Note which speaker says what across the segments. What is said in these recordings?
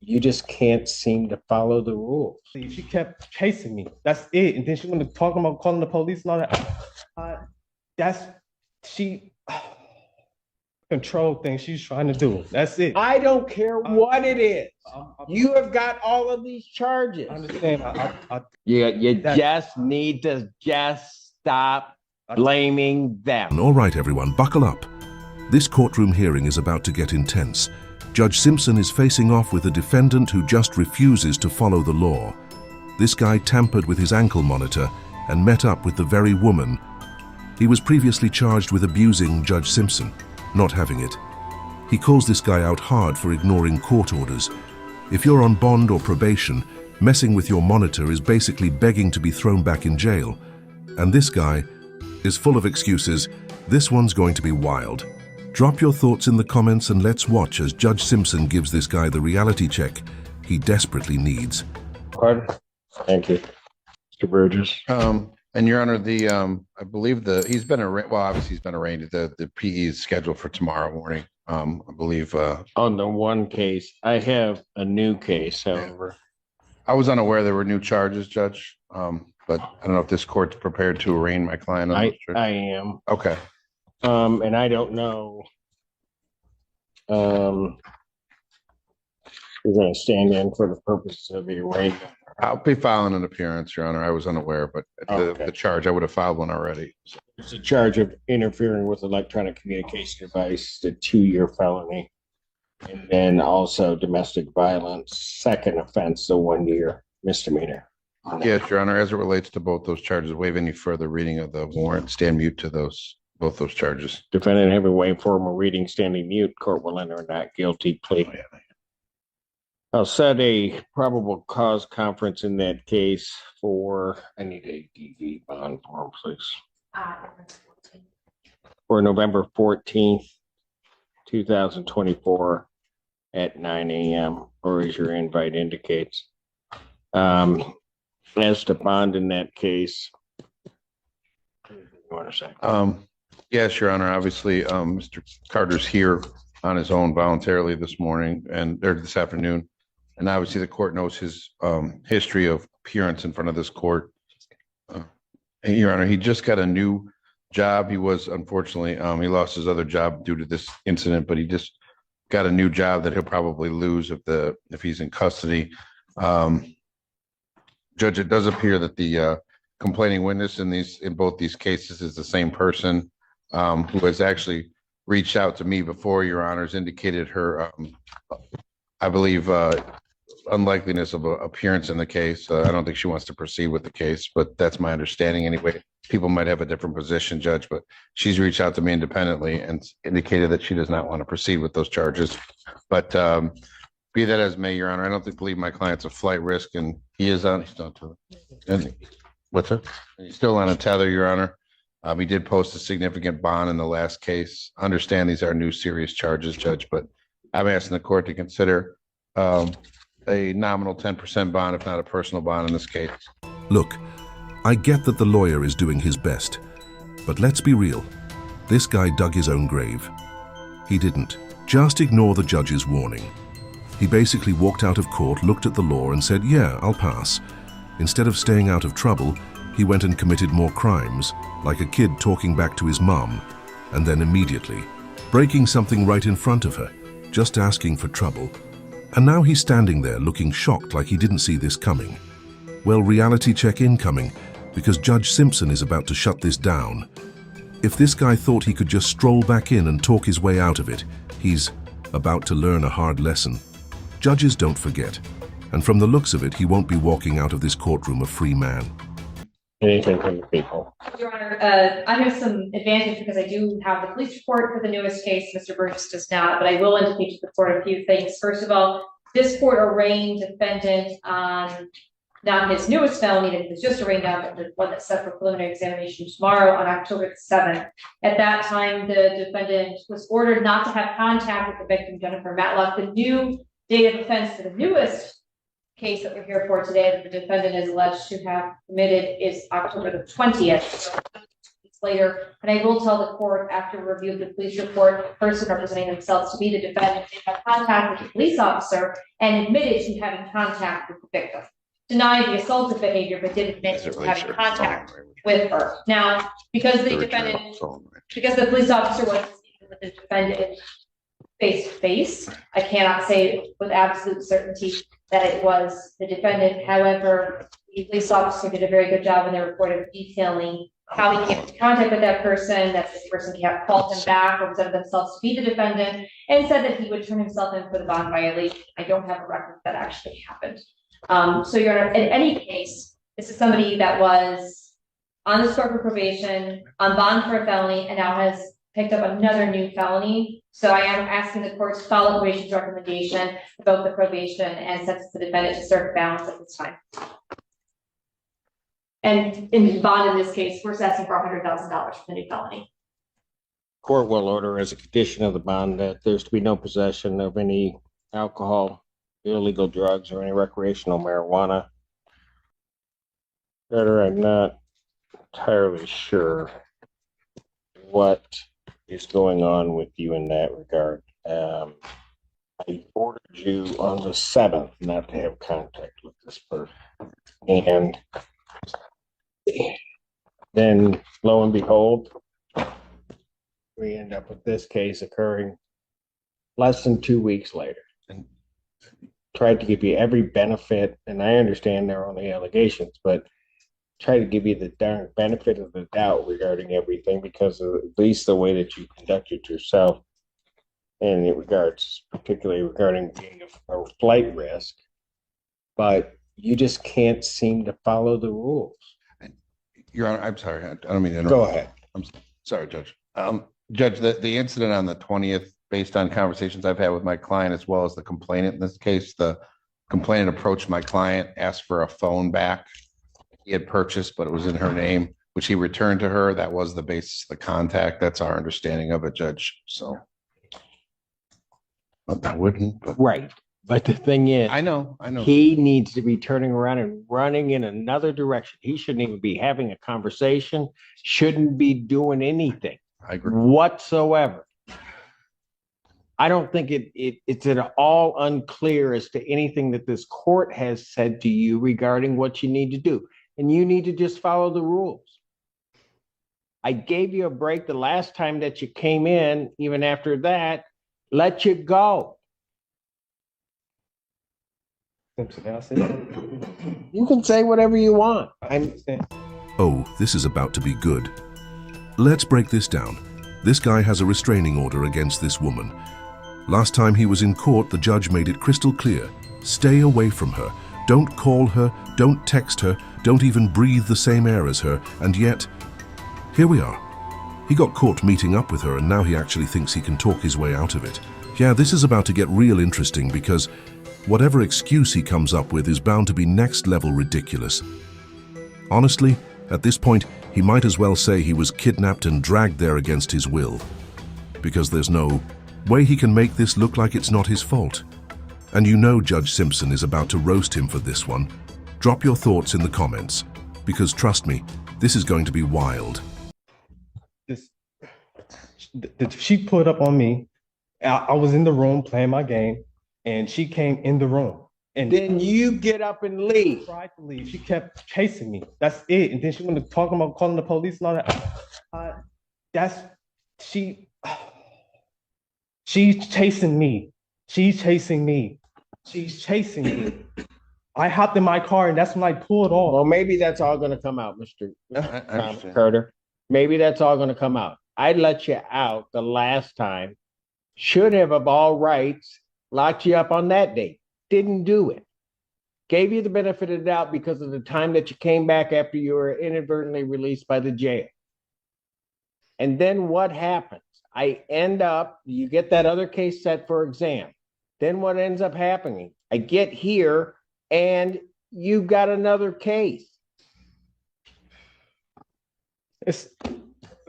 Speaker 1: You just can't seem to follow the rules.
Speaker 2: She kept chasing me. That's it. And then she went to talking about calling the police and all that. She control thing she's trying to do. That's it.
Speaker 1: I don't care what it is. You have got all of these charges.
Speaker 2: I understand.
Speaker 1: You just need to just stop blaming them.
Speaker 3: All right, everyone, buckle up. This courtroom hearing is about to get intense. Judge Simpson is facing off with a defendant who just refuses to follow the law. This guy tampered with his ankle monitor and met up with the very woman. He was previously charged with abusing Judge Simpson, not having it. He calls this guy out hard for ignoring court orders. If you're on bond or probation, messing with your monitor is basically begging to be thrown back in jail. And this guy is full of excuses. This one's going to be wild. Drop your thoughts in the comments and let's watch as Judge Simpson gives this guy the reality check he desperately needs.
Speaker 1: Pardon? Thank you. Mr. Burgess.
Speaker 4: And Your Honor, I believe he's been arraigned. Well, obviously he's been arraigned. The PE is scheduled for tomorrow morning. I believe.
Speaker 1: On the one case, I have a new case, however.
Speaker 4: I was unaware there were new charges, Judge. But I don't know if this court's prepared to arraign my client.
Speaker 1: I am.
Speaker 4: Okay.
Speaker 1: And I don't know. You're going to stand in for the purposes of the arraignment.
Speaker 4: I'll be filing an appearance, Your Honor. I was unaware, but the charge, I would have filed one already.
Speaker 1: It's a charge of interfering with electronic communication device, the 2-year felony, and then also domestic violence, second offense, the 1-year misdemeanor.
Speaker 4: Yes, Your Honor. As it relates to both those charges, waive any further reading of the warrant. Stand mute to both those charges.
Speaker 1: Defendant having waived formal reading, standing mute. Court will enter a not guilty plea. I'll set a probable cause conference in that case for, I need a DV bond form, please. For November 14th, 2024 at 9 a.m. or as your invite indicates. As to bond in that case, you want to say?
Speaker 4: Yes, Your Honor. Obviously, Mr. Carter's here on his own voluntarily this morning or this afternoon. And obviously the court knows his history of appearance in front of this court. Your Honor, he just got a new job. He was, unfortunately, he lost his other job due to this incident, but he just got a new job that he'll probably lose if he's in custody. Judge, it does appear that the complaining witness in both these cases is the same person who has actually reached out to me before, Your Honor's indicated her, I believe, unlikeliness of appearance in the case. I don't think she wants to proceed with the case, but that's my understanding anyway. People might have a different position, Judge, but she's reached out to me independently and indicated that she does not want to proceed with those charges. But be that as may, Your Honor, I don't believe my client's a flight risk, and he's on tether. What's that? He's still on a tether, Your Honor. He did post a significant bond in the last case. I understand these are new serious charges, Judge, but I'm asking the court to consider a nominal 10% bond, if not a personal bond in this case.
Speaker 3: Look, I get that the lawyer is doing his best, but let's be real. This guy dug his own grave. He didn't. Just ignore the judge's warning. He basically walked out of court, looked at the law and said, yeah, I'll pass. Instead of staying out of trouble, he went and committed more crimes, like a kid talking back to his mom, and then immediately breaking something right in front of her, just asking for trouble. And now he's standing there looking shocked like he didn't see this coming. Well, reality check incoming, because Judge Simpson is about to shut this down. If this guy thought he could just stroll back in and talk his way out of it, he's about to learn a hard lesson. Judges don't forget, and from the looks of it, he won't be walking out of this courtroom a free man.
Speaker 1: Anything from the people?
Speaker 5: Your Honor, I have some advantage because I do have the police report for the newest case. Mr. Burgess does not, but I will indicate to the court a few things. First of all, this court arraigned defendant on not his newest felony that he was just arraigned on, but the one that's set for preliminary examination tomorrow on October 7th. At that time, the defendant was ordered not to have contact with the victim, Jennifer Matlock. The new date of offense for the newest case that we're here for today that the defendant is alleged to have committed is October the 20th. later. And I will tell the court after review of the police report, the person representing themselves to be the defendant, they have contact with the police officer and admitted to having contact with the victim. Denied the assaultive behavior, but did admit to having contact with her. Now, because the defendant, because the police officer wasn't speaking with the defendant face to face, I cannot say with absolute certainty that it was the defendant. However, the police officer did a very good job in their report of detailing how he came into contact with that person, that this person called him back or presented themselves to be the defendant, and said that he would turn himself in for the bond violation. I don't have a record that actually happened. So Your Honor, in any case, this is somebody that was on the score for probation, on bond for a felony, and now has picked up another new felony. So I am asking the court to follow probation's recommendation about the probation and sentence the defendant to serve balance at this time. And in bond in this case, we're asking for $100,000 for the new felony.
Speaker 1: Court will order as a condition of the bond that there's to be no possession of any alcohol, illegal drugs, or any recreational marijuana. Better, I'm not entirely sure what is going on with you in that regard. I ordered you on the 7th not to have contact with this person. And then lo and behold, we end up with this case occurring less than 2 weeks later. And tried to give you every benefit, and I understand there are only allegations, but try to give you the darn benefit of the doubt regarding everything because of at least the way that you conducted yourself in regards, particularly regarding being a flight risk. But you just can't seem to follow the rules.
Speaker 4: Your Honor, I'm sorry. I don't mean to interrupt.
Speaker 1: Go ahead.
Speaker 4: I'm sorry, Judge. Judge, the incident on the 20th, based on conversations I've had with my client as well as the complainant in this case, the complainant approached my client, asked for a phone back he had purchased, but it was in her name, which he returned to her. That was the basis of the contact. That's our understanding of it, Judge. So I wouldn't, but
Speaker 1: Right. But the thing is,
Speaker 4: I know.
Speaker 1: he needs to be turning around and running in another direction. He shouldn't even be having a conversation, shouldn't be doing anything
Speaker 4: I agree.
Speaker 1: whatsoever. I don't think it's at all unclear as to anything that this court has said to you regarding what you need to do. And you need to just follow the rules. I gave you a break the last time that you came in. Even after that, let you go.
Speaker 2: Simpson, I said something.
Speaker 1: You can say whatever you want.
Speaker 2: I understand.
Speaker 3: Oh, this is about to be good. Let's break this down. This guy has a restraining order against this woman. Last time he was in court, the judge made it crystal clear. Stay away from her. Don't call her, don't text her, don't even breathe the same air as her, and yet, here we are. He got caught meeting up with her, and now he actually thinks he can talk his way out of it. Yeah, this is about to get real interesting because whatever excuse he comes up with is bound to be next level ridiculous. Honestly, at this point, he might as well say he was kidnapped and dragged there against his will, because there's no way he can make this look like it's not his fault. And you know Judge Simpson is about to roast him for this one. Drop your thoughts in the comments, because trust me, this is going to be wild.
Speaker 2: She put up on me. I was in the room playing my game, and she came in the room. And
Speaker 1: Then you get up and leave.
Speaker 2: tried to leave. She kept chasing me. That's it. And then she wanted to talk about calling the police and all that. She's chasing me. She's chasing me. She's chasing me. I hopped in my car, and that's when I pulled off.
Speaker 1: Well, maybe that's all going to come out, Mr.
Speaker 4: I understand.
Speaker 1: Carter. Maybe that's all going to come out. I let you out the last time. Should have, of all rights, locked you up on that date. Didn't do it. Gave you the benefit of the doubt because of the time that you came back after you were inadvertently released by the jail. And then what happens? You get that other case set for exam. Then what ends up happening? I get here and you've got another case.
Speaker 2: It's a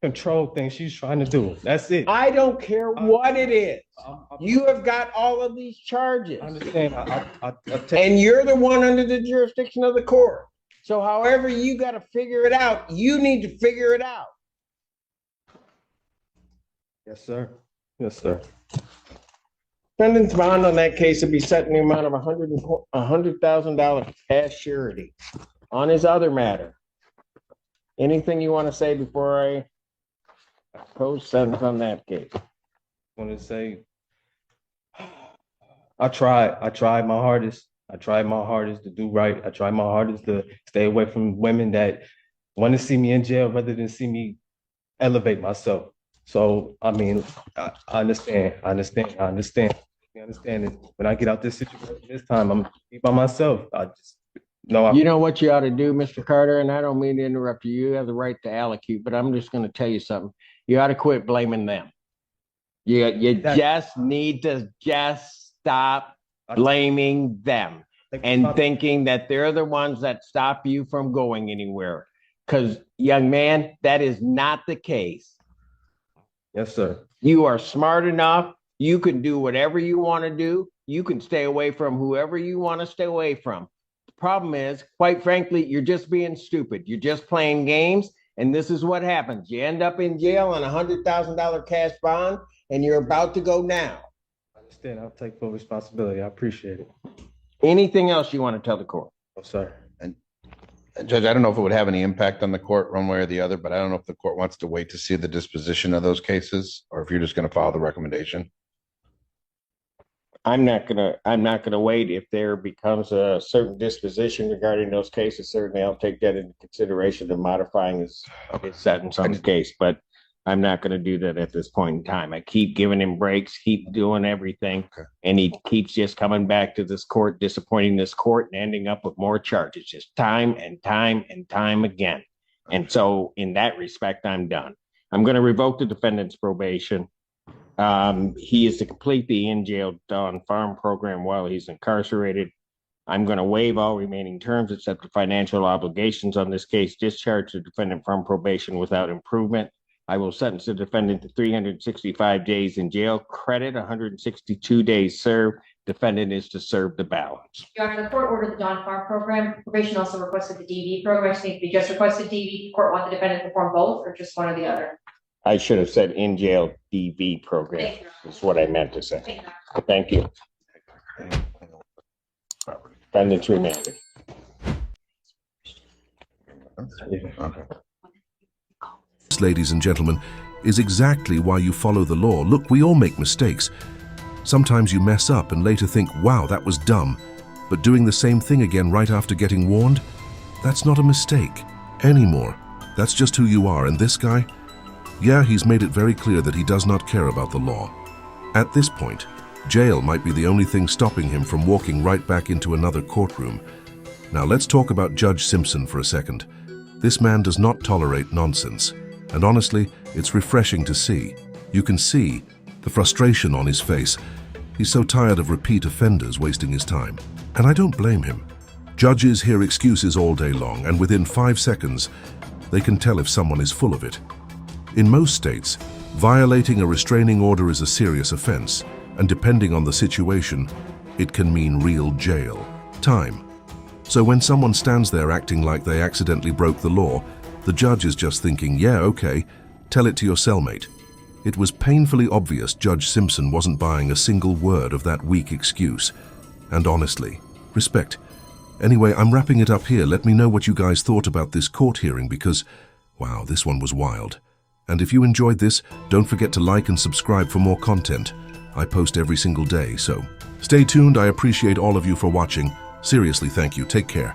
Speaker 2: control thing she's trying to do. That's it.
Speaker 1: I don't care what it is. You have got all of these charges.
Speaker 2: I understand.
Speaker 1: And you're the one under the jurisdiction of the court. So however you got to figure it out, you need to figure it out.
Speaker 2: Yes, sir. Yes, sir.
Speaker 1: Defendant's bond on that case would be set in the amount of $100,000 cash surety. On his other matter, anything you want to say before I post sentence on that case?
Speaker 2: I want to say, I tried my hardest. I tried my hardest to do right. I tried my hardest to stay away from women that want to see me in jail rather than see me elevate myself. So, I mean, I understand. I understand it. When I get out this situation this time, I'm gonna be by myself. I just know
Speaker 1: You know what you ought to do, Mr. Carter, and I don't mean to interrupt you. You have the right to allocute, but I'm just going to tell you something. You ought to quit blaming them. You just need to just stop blaming them and thinking that they're the ones that stop you from going anywhere. Because, young man, that is not the case.
Speaker 2: Yes, sir.
Speaker 1: You are smart enough. You can do whatever you want to do. You can stay away from whoever you want to stay away from. The problem is, quite frankly, you're just being stupid. You're just playing games. And this is what happens. You end up in jail on a $100,000 cash bond, and you're about to go now.
Speaker 2: I understand. I'll take full responsibility. I appreciate it.
Speaker 1: Anything else you want to tell the court?
Speaker 2: Oh, sir.
Speaker 4: Judge, I don't know if it would have any impact on the court one way or the other, but I don't know if the court wants to wait to see the disposition of those cases, or if you're just going to follow the recommendation.
Speaker 1: I'm not gonna wait. If there becomes a certain disposition regarding those cases, certainly I'll take that into consideration in modifying his sentence on the case, but I'm not gonna do that at this point in time. I keep giving him breaks, keep doing everything, and he keeps just coming back to this court, disappointing this court and ending up with more charges, just time and time and time again. And so in that respect, I'm done. I'm gonna revoke the defendant's probation. He is to complete the in-jail on farm program while he's incarcerated. I'm going to waive all remaining terms except the financial obligations on this case, discharge the defendant from probation without improvement. I will sentence the defendant to 365 days in jail, credit 162 days served. Defendant is to serve the balance.
Speaker 5: Your Honor, the court ordered the Don Farm program. Probation also requested the DV program. So if you just requested DV, the court want the defendant to perform both or just one or the other?
Speaker 1: I should have said in-jail DV program. Is what I meant to say. Thank you. Defendant's remanded.
Speaker 3: This, ladies and gentlemen, is exactly why you follow the law. Look, we all make mistakes. Sometimes you mess up and later think, wow, that was dumb. But doing the same thing again right after getting warned, that's not a mistake anymore. That's just who you are. And this guy, yeah, he's made it very clear that he does not care about the law. At this point, jail might be the only thing stopping him from walking right back into another courtroom. Now let's talk about Judge Simpson for a second. This man does not tolerate nonsense. And honestly, it's refreshing to see. You can see the frustration on his face. He's so tired of repeat offenders wasting his time. And I don't blame him. Judges hear excuses all day long, and within 5 seconds, they can tell if someone is full of it. In most states, violating a restraining order is a serious offense, and depending on the situation, it can mean real jail time. So when someone stands there acting like they accidentally broke the law, the judge is just thinking, yeah, okay, tell it to your cellmate. It was painfully obvious Judge Simpson wasn't buying a single word of that weak excuse. And honestly, respect. Anyway, I'm wrapping it up here. Let me know what you guys thought about this court hearing because, wow, this one was wild. And if you enjoyed this, don't forget to like and subscribe for more content. I post every single day, so stay tuned. I appreciate all of you for watching. Seriously, thank you. Take care.